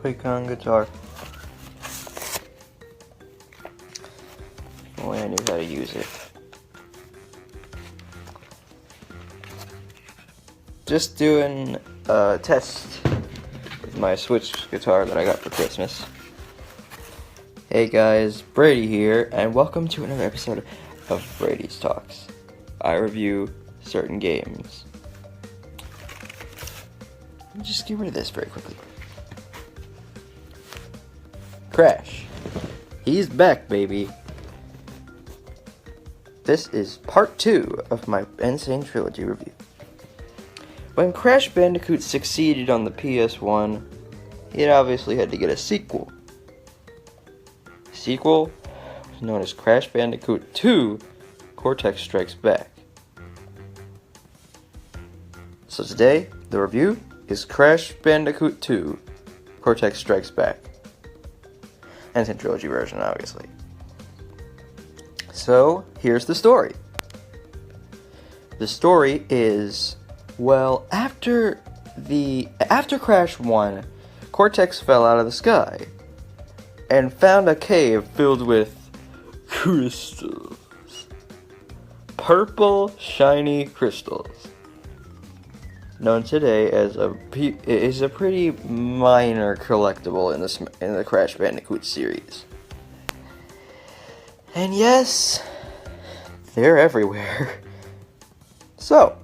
Pick on guitar. Only I knew how to use it. Just doing a test with my Switch guitar that I got for Christmas. Hey guys, Brady here, and welcome to another episode of Brady's Talks. I review certain games. Let me just get rid of this very quickly. Crash. He's back, baby. This is part 2 of my N. Sane Trilogy review. When Crash Bandicoot succeeded on the PS1, it obviously had to get a sequel. The sequel was known as Crash Bandicoot 2: Cortex Strikes Back. So today, the review is Crash Bandicoot 2: Cortex Strikes Back. N. Sane Trilogy version, obviously. So, here's the story. The story is, well, after Crash 1, Cortex fell out of the sky and found a cave filled with crystals. Purple, shiny crystals. Known today as a pretty minor collectible in the Crash Bandicoot series. And yes, they're everywhere. So,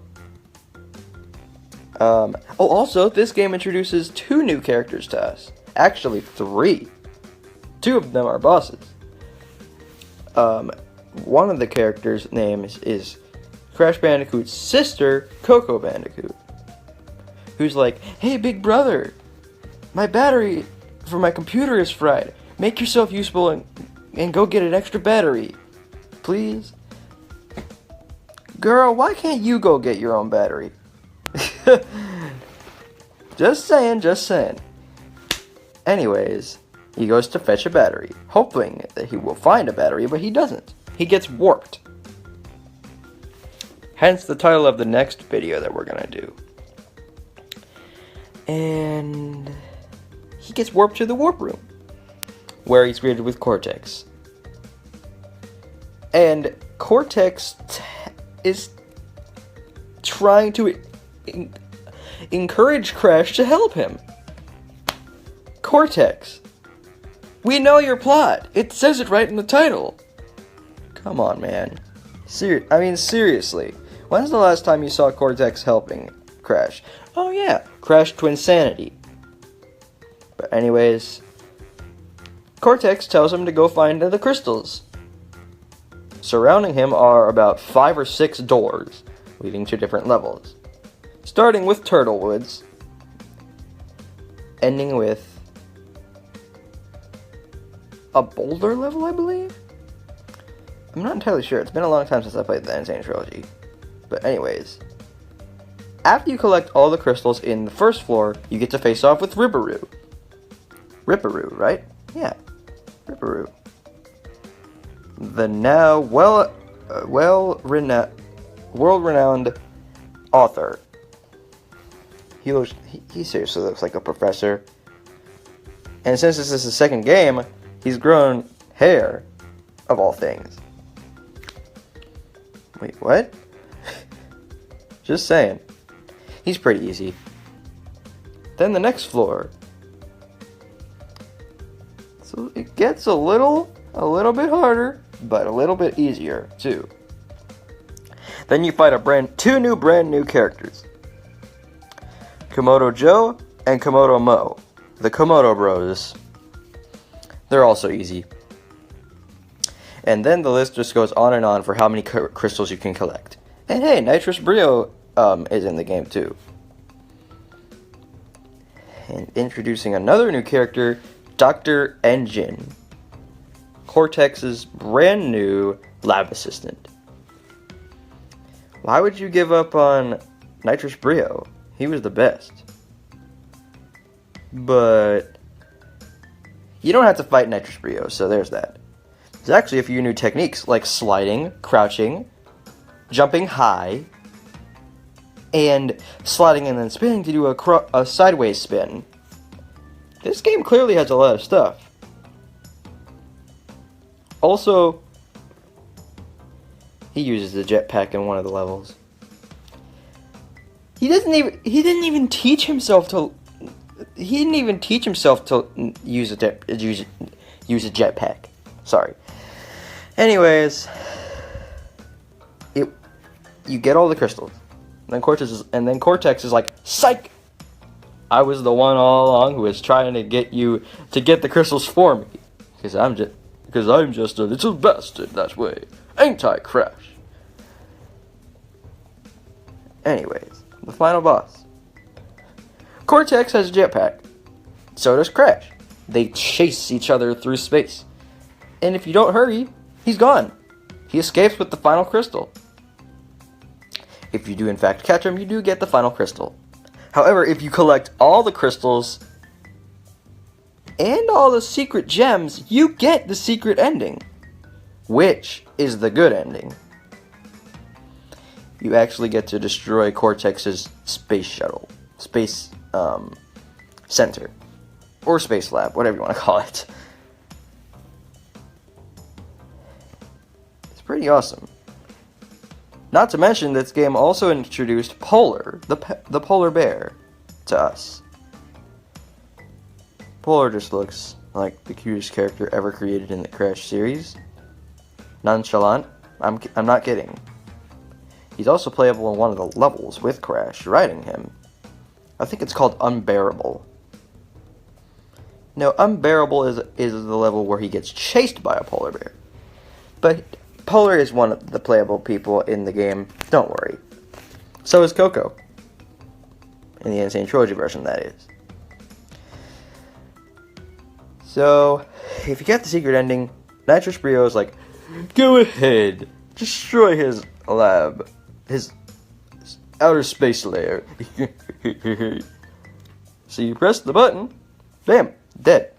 also, this game introduces 2 new characters to us. Actually, 3. 2 of them are bosses. One of the characters' names is Crash Bandicoot's sister, Coco Bandicoot, who's like, "Hey, big brother, my battery for my computer is fried. Make yourself useful and go get an extra battery, please." Girl, why can't you go get your own battery? Just saying. Anyways, he goes to fetch a battery, hoping that he will find a battery, but he doesn't. He gets warped. Hence the title of the next video that we're gonna do. And he gets warped to the warp room, where he's greeted with Cortex. And Cortex is trying to encourage Crash to help him. Cortex, we know your plot. It says it right in the title. Come on, man. Seriously. When's the last time you saw Cortex helping Crash? Oh yeah, Crash Twinsanity. But anyways, Cortex tells him to go find the crystals. Surrounding him are about 5 or 6 doors, leading to different levels. Starting with Turtle Woods, ending with a boulder level, I believe? I'm not entirely sure. It's been a long time since I played the N. Sane Trilogy. But anyways, after you collect all the crystals in the first floor, you get to face off with Ripperoo. Ripperoo, right? Yeah, Ripperoo. The now world-renowned author. He seriously looks like a professor. And since this is his second game, he's grown hair, of all things. Wait, what? Just saying. He's pretty easy. Then the next floor. So it gets a little bit harder, but a little bit easier too. Then you fight 2 brand new characters. Komodo Joe and Komodo Mo. The Komodo Bros. They're also easy. And then the list just goes on and on for how many crystals you can collect. And hey, Nitrous Brio is in the game too. And introducing another new character, Dr. Engine, Cortex's brand new lab assistant. Why would you give up on Nitrous Brio? He was the best. But you don't have to fight Nitrous Brio, so there's that. There's actually a few new techniques, like sliding, crouching, jumping high, and sliding and then spinning to do a sideways spin. This game clearly has a lot of stuff. Also, he uses the jetpack in one of the levels. He didn't even teach himself to use a jetpack. Sorry. Anyways, you get all the crystals. And then Cortex is like, psych! I was the one all along who was trying to get you to get the crystals for me. Because I'm just a little bastard that way. Ain't I, Crash? Anyways, the final boss. Cortex has a jetpack. So does Crash. They chase each other through space. And if you don't hurry, he's gone. He escapes with the final crystal. If you do in fact catch him, you do get the final crystal. However, if you collect all the crystals and all the secret gems, you get the secret ending, which is the good ending. You actually get to destroy Cortex's space shuttle, space center, or space lab, whatever you want to call it. It's pretty awesome. Not to mention, this game also introduced Polar, the polar bear, to us. Polar just looks like the cutest character ever created in the Crash series. Nonchalant. I'm not kidding. He's also playable in one of the levels with Crash, riding him. I think it's called Unbearable. No, Unbearable is the level where he gets chased by a polar bear. But Polar is one of the playable people in the game, don't worry. So is Coco. In the Insane Trilogy version, that is. So, if you get the secret ending, Nitrous Brio is like, go ahead, destroy his lab, his outer space layer. So you press the button, bam, dead.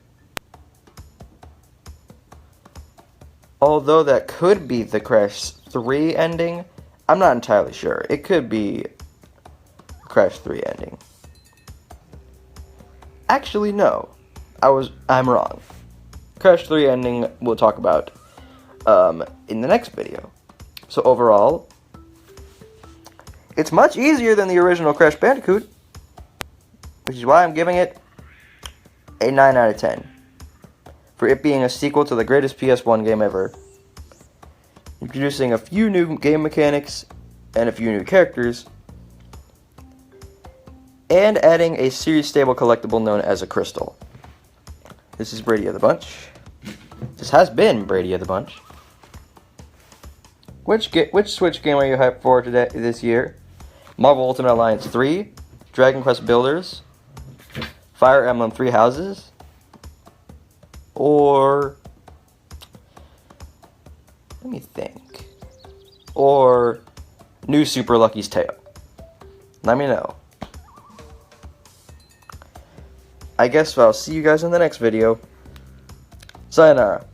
Although that could be the Crash 3 ending, I'm not entirely sure. It could be the Crash 3 ending. Actually, no. I'm wrong. Crash 3 ending we'll talk about in the next video. So overall, it's much easier than the original Crash Bandicoot, which is why I'm giving it a 9 out of 10. For it being a sequel to the greatest PS1 game ever, introducing a few new game mechanics and a few new characters, and adding a series-stable collectible known as a crystal. This is Brady of the Bunch. This has been Brady of the Bunch. Which Switch game are you hyped for this year? Marvel Ultimate Alliance 3, Dragon Quest Builders, Fire Emblem Three Houses, or let me think, or New Super Lucky's Tale. Let me know. I guess I'll see you guys in the next video. Sayonara.